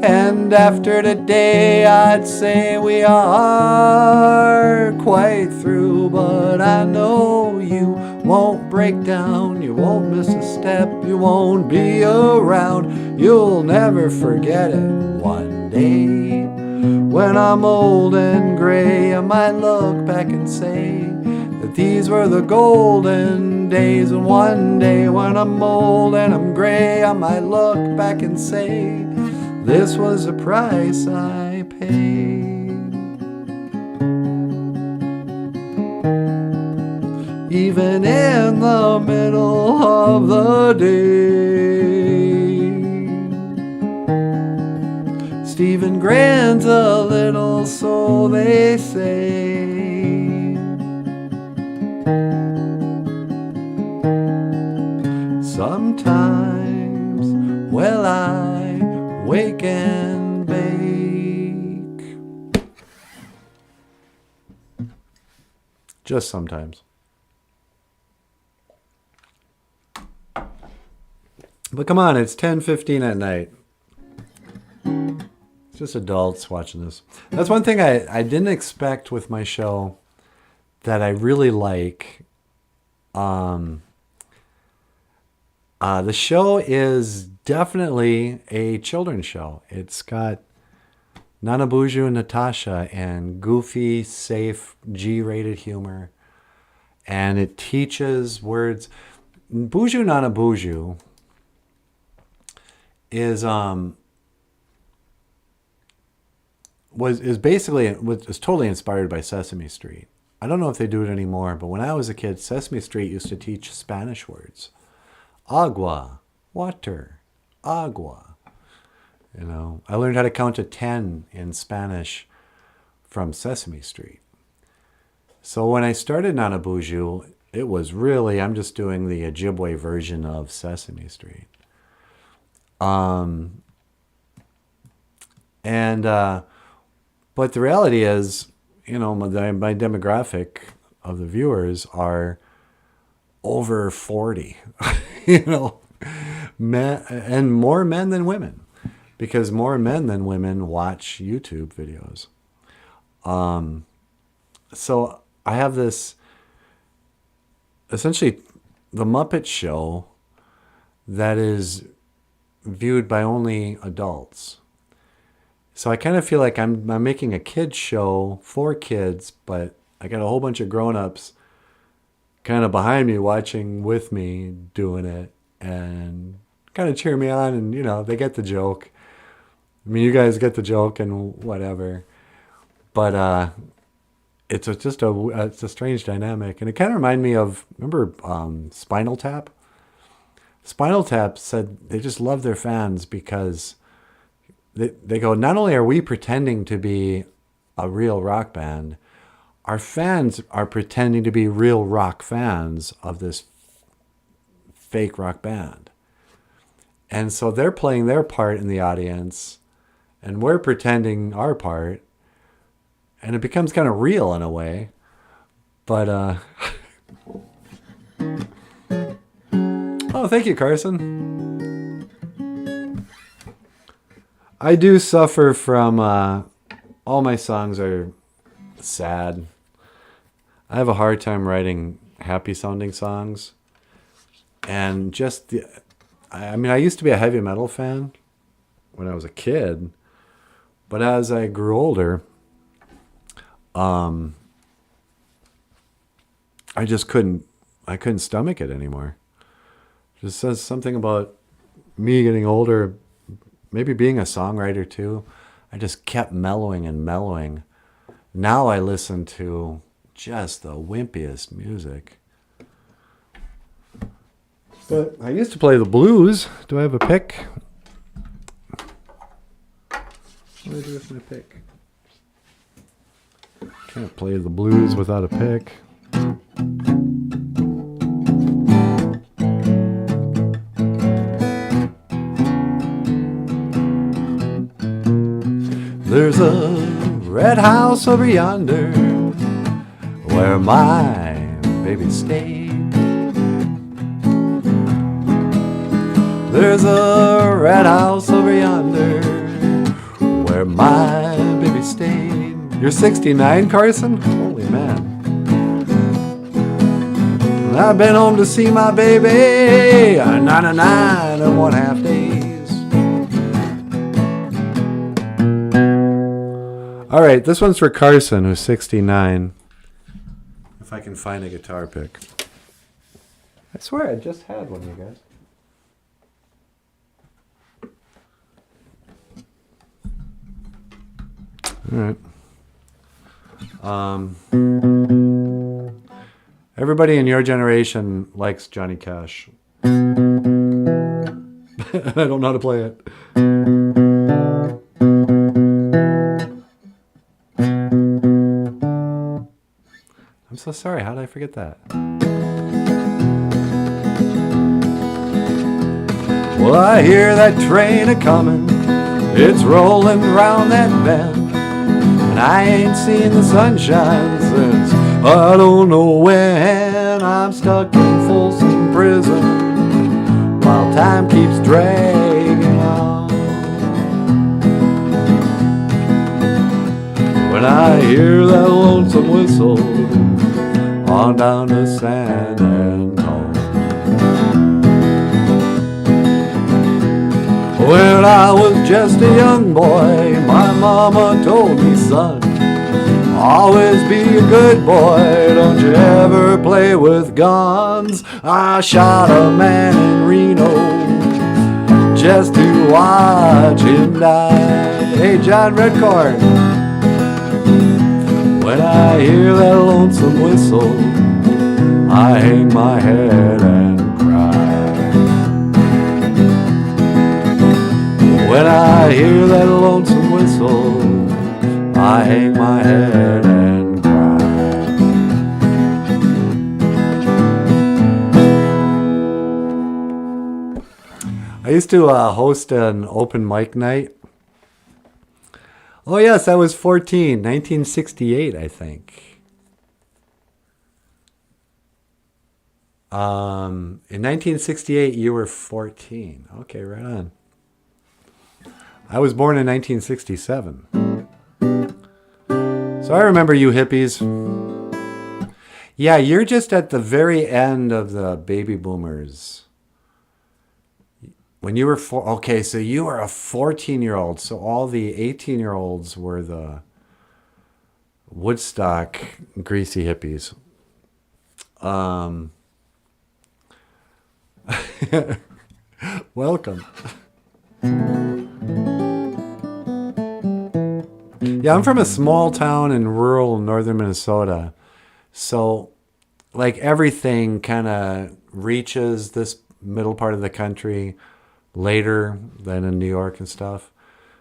And after today I'd say we are quite through, but I know you won't break down, you won't miss a step, you won't be around, you'll never forget it one day. When I'm old and gray, I might look back and say that these were the golden days. And one day when I'm old and I'm gray, I might look back and say this was the price I paid. Even in the middle of the day, Stephen grins a little, so they say. Sometimes, well, I wake and bake. Just sometimes. But come on, it's 10:15 at night. It's just adults watching this. That's one thing I didn't expect with my show that I really like. The show is definitely a children's show. It's got NANABOOZHOO and Natasha and goofy, safe, G-rated humor. And it teaches words. Boozhoo NANABOOZHOO is totally inspired by Sesame Street. I don't know if they do it anymore, but when I was a kid, Sesame Street used to teach Spanish words. Agua, water, agua. You know, I learned how to count to 10 in Spanish from Sesame Street. So when I started NANABOOZHOO, it was really, I'm just doing the Ojibwe version of Sesame Street. But the reality is, you know, my demographic of the viewers are over 40, you know, men, and more men than women, because more men than women watch YouTube videos. So I have this, essentially the Muppet Show that is viewed by only adults. So I kind of feel like I'm making a kids show for kids, but I got a whole bunch of grown-ups kind of behind me watching with me doing it and kind of cheer me on, and, you know, they get the joke. I mean, you guys get the joke and whatever. But it's a strange dynamic. And it kind of reminded me of, remember Spinal Tap? Spinal Tap said they just love their fans because they go, not only are we pretending to be a real rock band, our fans are pretending to be real rock fans of this fake rock band. And so they're playing their part in the audience, and we're pretending our part, and it becomes kind of real in a way. But, oh, thank you, Carson. I do suffer from, all my songs are sad. I have a hard time writing happy sounding songs. And just I used to be a heavy metal fan when I was a kid, but as I grew older, I just couldn't stomach it anymore. It just says something about me getting older, maybe being a songwriter too. I just kept mellowing and mellowing Now I listen to just the wimpiest music. But I used to play the blues. Do I have a pick? What do I do with my pick? Can't play the blues without a pick. There's a red house over yonder where my baby stayed. There's a red house over yonder where my baby stayed. You're 69, Carson? Holy man. And I've been home to see my baby 99 and 1/2 days. All right, this one's for Carson, who's 69. If I can find a guitar pick. I swear I just had one, you guys. All right. Everybody in your generation likes Johnny Cash. I don't know how to play it. I'm so sorry. How did I forget that? Well, I hear that train a-comin'. It's rolling round that bend. And I ain't seen the sunshine since I don't know when. I'm stuck in Folsom Prison while time keeps dragging on. When I hear that lonesome whistle on down to San Antonio. When I was just a young boy, my mama told me, son, always be a good boy, don't you ever play with guns. I shot a man in Reno just to watch him die. Hey, John Redcorn. When I hear that lonesome whistle, I hang my head and cry. When I hear that lonesome whistle, I hang my head and cry. I used to host an open mic night. Oh yes, I was 14, 1968, I think. In 1968, you were 14. Okay, right on. I was born in 1967. So I remember you hippies. Yeah, you're just at the very end of the baby boomers. When you were okay, so you were a 14-year-old. So all the 18-year-olds were the Woodstock greasy hippies. Welcome. Yeah, I'm from a small town in rural northern Minnesota. So, like, everything kind of reaches this middle part of the country later than in New York and stuff.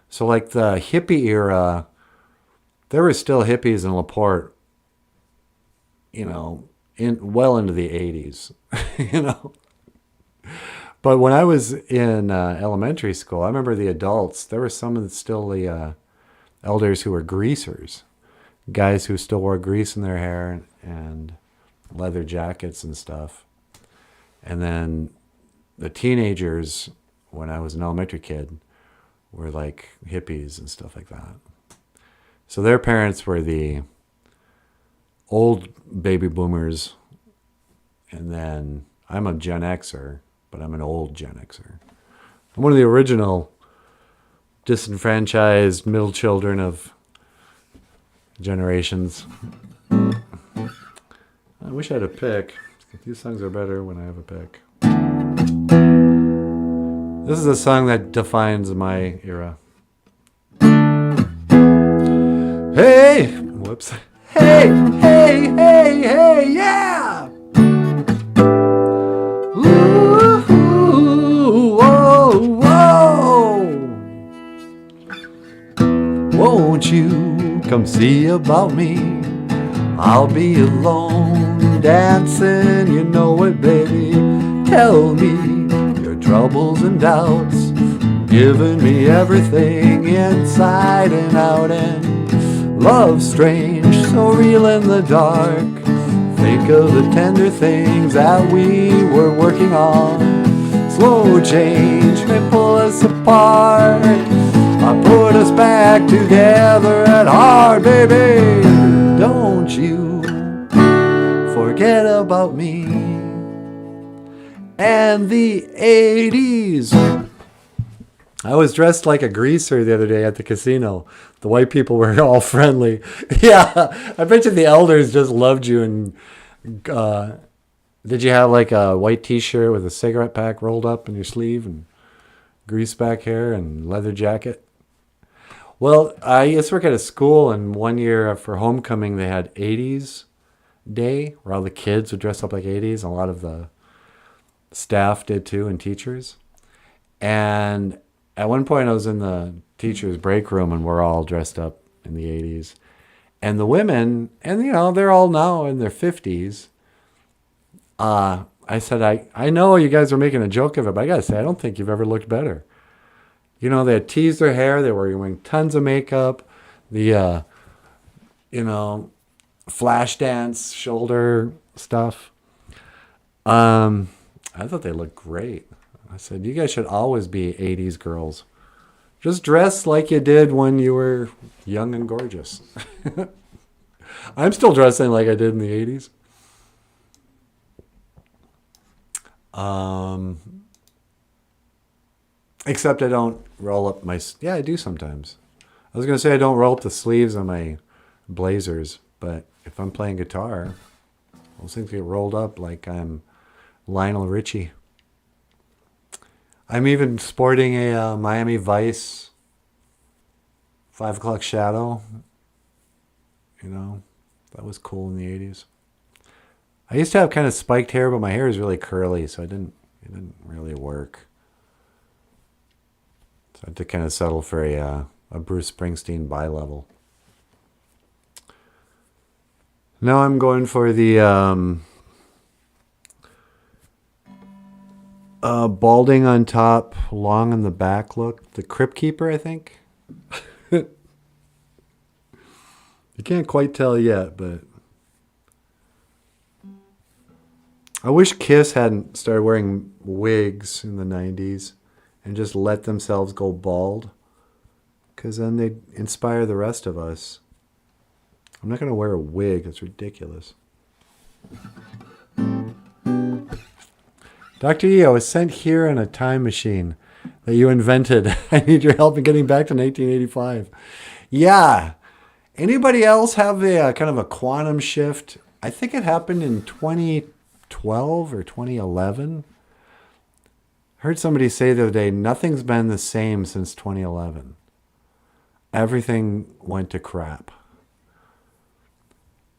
So, like, the hippie era, there were still hippies in LaPorte, you know, well into the 80s, you know. But when I was in elementary school, I remember the adults, there were some of the elders who were greasers, guys who still wore grease in their hair and leather jackets and stuff. And then the teenagers, when I was an elementary kid, were like hippies and stuff like that. So their parents were the old baby boomers, and then I'm a Gen Xer, but I'm an old Gen Xer. I'm one of the original disenfranchised middle children of generations. I wish I had a pick. These songs are better when I have a pick. This is a song that defines my era. Hey, whoop. Whoops. Hey, hey, hey, hey, yeah! Ooh, whoa, whoa! Won't you come see about me? I'll be alone dancing, you know it, baby. Tell me your troubles and doubts, giving me everything inside and out, and love's strange, so real in the dark. Think of the tender things that we were working on. Slow change may pull us apart, I put us back together at heart, baby. Don't you forget about me and the 80s. I was dressed like a greaser the other day at the casino. The white people were all friendly. Yeah, I bet you the elders just loved you. And did you have like a white t-shirt with a cigarette pack rolled up in your sleeve and grease back hair and leather jacket? Well, I used to work at a school, and one year for homecoming they had 80s day where all the kids would dress up like 80s, and a lot of the staff did too, and teachers. And at one point I was in the teacher's break room and we're all dressed up in the 80s. And the women, and you know, they're all now in their 50s. I said, I know you guys are making a joke of it, but I got to say, I don't think you've ever looked better. You know, they had teased their hair. They were wearing tons of makeup. The, flash dance, shoulder stuff. I thought they looked great. I said, you guys should always be 80s girls. Just dress like you did when you were young and gorgeous. I'm still dressing like I did in the 80s. Except I don't roll up my... Yeah, I do sometimes. I was going to say I don't roll up the sleeves on my blazers, but if I'm playing guitar, those things get rolled up like I'm Lionel Richie. I'm even sporting a Miami Vice 5 o'clock shadow. You know, that was cool in the 80s. I used to have kind of spiked hair, but my hair is really curly, so it didn't really work. So I had to kind of settle for a Bruce Springsteen bi-level. Now I'm going for the balding on top, long on the back look. The Crypt Keeper, I think. You can't quite tell yet, but I wish Kiss hadn't started wearing wigs in the 90s and just let themselves go bald, because then they'd inspire the rest of us. I'm not going to wear a wig. That's ridiculous. Dr. E, I was sent here in a time machine that you invented. I need your help in getting back to 1985. Yeah. Anybody else have a kind of a quantum shift? I think it happened in 2012 or 2011. I heard somebody say the other day, nothing's been the same since 2011. Everything went to crap.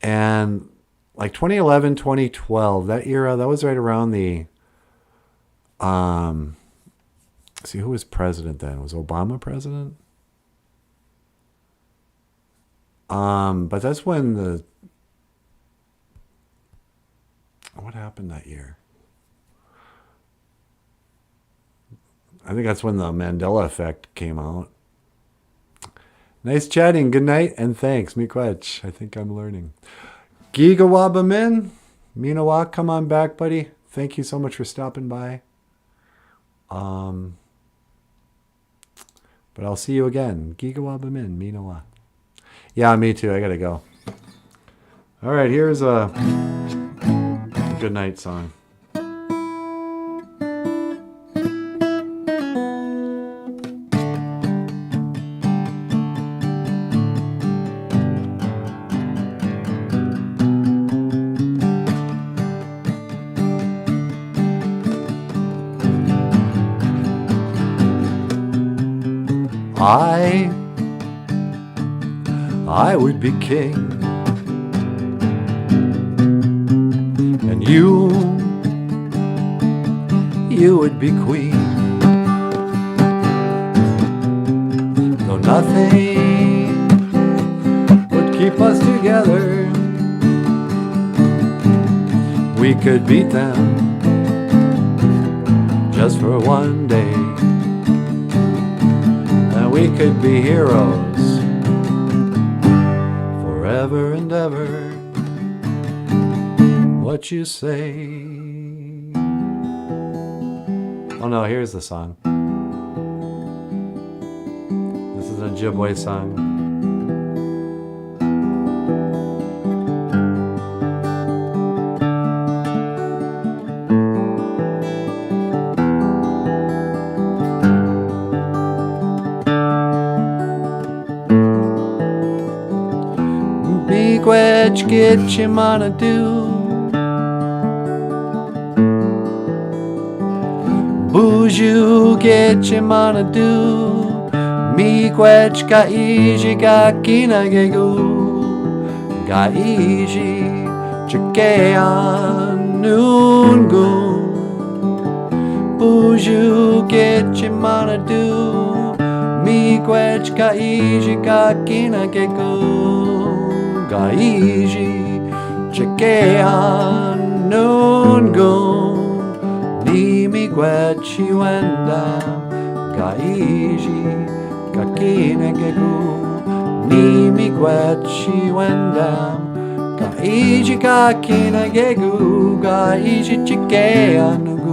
And like 2011, 2012, that era, that was right around the... see, who was president then? Was Obama president? But that's when what happened that year? I think that's when the Mandela effect came out. Nice chatting. Good night and thanks. Miigwech. I think I'm learning. Gigawabamin. Minawa, come on back, buddy. Thank you so much for stopping by. But I'll see you again. Gigawabamin. Minawa. Yeah, me too. I gotta go. All right, here's a good night song. I I would be king, and you would be queen. Though nothing would keep us together, we could beat them just for one day, and we could be heroes forever and ever. What you say? Oh no, here's the song. This is a Ojibwe song. Miigwech Gitchimana-do, Boozhoo Gitchimana-do, Miigwech Gaiji Gakinagegu, Gaiji Chikean Nungu, Boozhoo Gitchimana-do, Miigwech Gaiji Gakinagegu, Gaiji Chikean Nungun Ni Miigwechi Wendam Gaiji Gakinagegu Ni Miigwechi Wendam Gaiji Gakinagegu Gaiji Chikean Nungun.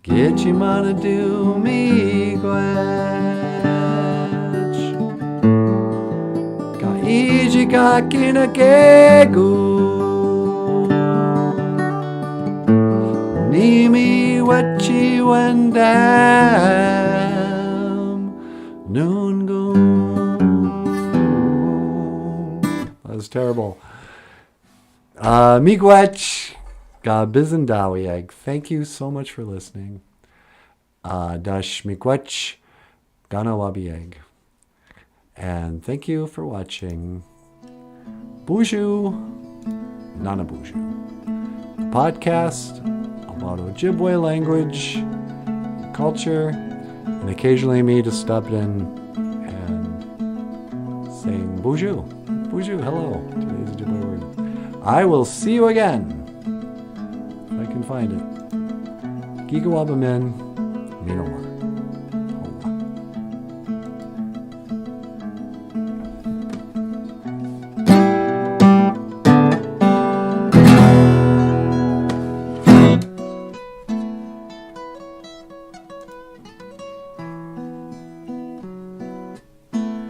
Gitchimana-do, Miigwech Gaiji Gakinagegu Ni Miigwechi Wendam Nungun. That was terrible. Miigwech Ga Bizendawieg. Thank you so much for listening. Dash Miigwech Ganawabieg. And thank you for watching Boozhoo, NANABOOZHOO, a podcast about Ojibwe language, culture, and occasionally me just stopped in and saying Boozhoo. Boozhoo, hello. Today's Ojibwe word. I will see you again. If I can find it. Gigawabamin, Minoma.